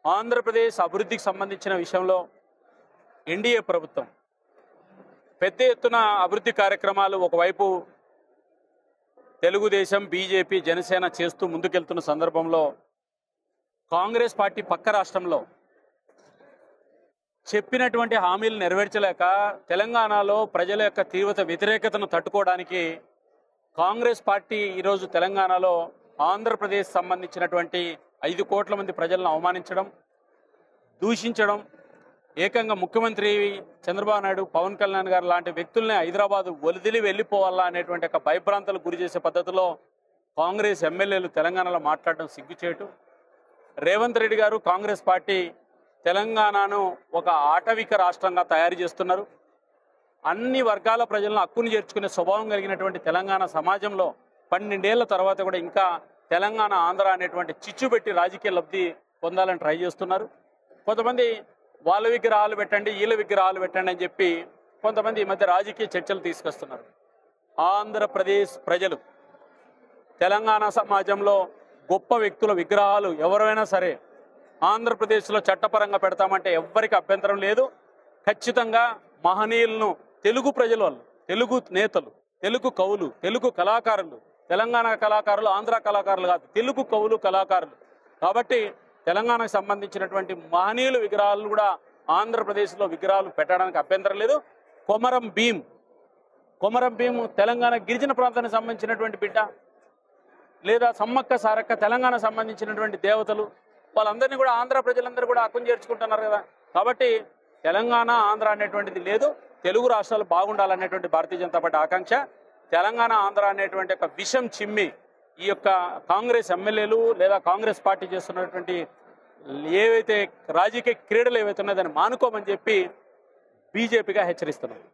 ఆంధ్రప్రదేశ్ అభివృద్ధికి సంబంధించిన విషయంలో ఎన్డీఏ ప్రభుత్వం పెద్ద ఎత్తున అభివృద్ధి కార్యక్రమాలు ఒకవైపు తెలుగుదేశం, బీజేపీ, జనసేన చేస్తూ ముందుకెళ్తున్న సందర్భంలో కాంగ్రెస్ పార్టీ పక్క రాష్ట్రంలో చెప్పినటువంటి హామీలు నెరవేర్చలేక తెలంగాణలో ప్రజల యొక్క తీవ్ర వ్యతిరేకతను తట్టుకోవడానికి కాంగ్రెస్ పార్టీ ఈరోజు తెలంగాణలో ఆంధ్రప్రదేశ్ సంబంధించినటువంటి 5 కోట్ల మంది ప్రజలను అవమానించడం, దూషించడం, ఏకంగా ముఖ్యమంత్రి చంద్రబాబు నాయుడు, పవన్ కళ్యాణ్ గారు లాంటి వ్యక్తుల్ని హైదరాబాద్ వదిలి వెళ్ళిపోవాలా అనేటువంటి ఒక భయభ్రాంతలకు గురి చేసే పద్ధతిలో కాంగ్రెస్ ఎమ్మెల్యేలు తెలంగాణలో మాట్లాడడం సిగ్గుచేటు. రేవంత్ రెడ్డి గారు, కాంగ్రెస్ పార్టీ తెలంగాణను ఒక ఆటవిక రాష్ట్రంగా తయారు చేస్తున్నారు. అన్ని వర్గాల ప్రజలను హక్కును చేర్చుకునే స్వభావం కలిగినటువంటి తెలంగాణ సమాజంలో 12 ఏళ్ల తర్వాత కూడా ఇంకా తెలంగాణ, ఆంధ్ర అనేటువంటి చిచ్చు పెట్టి రాజకీయ లబ్ధి పొందాలని ట్రై చేస్తున్నారు. కొంతమంది వాళ్ళ విగ్రహాలు పెట్టండి, వీళ్ళ విగ్రహాలు పెట్టండి అని చెప్పి కొంతమంది ఈ మధ్య రాజకీయ చర్చలు తీసుకొస్తున్నారు. ఆంధ్రప్రదేశ్ ప్రజలు, తెలంగాణ సమాజంలో గొప్ప వ్యక్తుల విగ్రహాలు ఎవరైనా సరే ఆంధ్రప్రదేశ్లో చట్టపరంగా పెడతామంటే ఎవ్వరికి అభ్యంతరం లేదు. ఖచ్చితంగా మహనీయులను, తెలుగు ప్రజలు, తెలుగు నేతలు, తెలుగు కవులు, తెలుగు కళాకారులు, తెలంగాణ కళాకారులు, ఆంధ్ర కళాకారులు కాదు, తెలుగు కవులు, కళాకారులు. కాబట్టి తెలంగాణకు సంబంధించినటువంటి మహనీయుల విగ్రహాలు కూడా ఆంధ్రప్రదేశ్లో విగ్రహాలు పెట్టడానికి అభ్యంతరం లేదు. కొమరం భీం తెలంగాణ గిరిజన ప్రాంతానికి సంబంధించినటువంటి బిడ్డ, లేదా సమ్మక్క సారక్క తెలంగాణ సంబంధించినటువంటి దేవతలు, వాళ్ళందరినీ కూడా ఆంధ్ర ప్రజలందరూ కూడా హక్కును చేర్చుకుంటున్నారు కదా. కాబట్టి తెలంగాణ, ఆంధ్ర అనేటువంటిది లేదు. తెలుగు రాష్ట్రాలు బాగుండాలనేటువంటి భారతీయ జనతా పార్టీ ఆకాంక్ష. తెలంగాణ, ఆంధ్ర అనేటువంటి ఒక విషం చిమ్మి ఈ యొక్క కాంగ్రెస్ ఎమ్మెల్యేలు లేదా కాంగ్రెస్ పార్టీ చేస్తున్నటువంటి ఏవైతే రాజకీయ క్రీడలు ఏవైతే ఉన్నాయో దాన్ని మానుకోమని చెప్పి బీజేపీగా హెచ్చరిస్తున్నారు.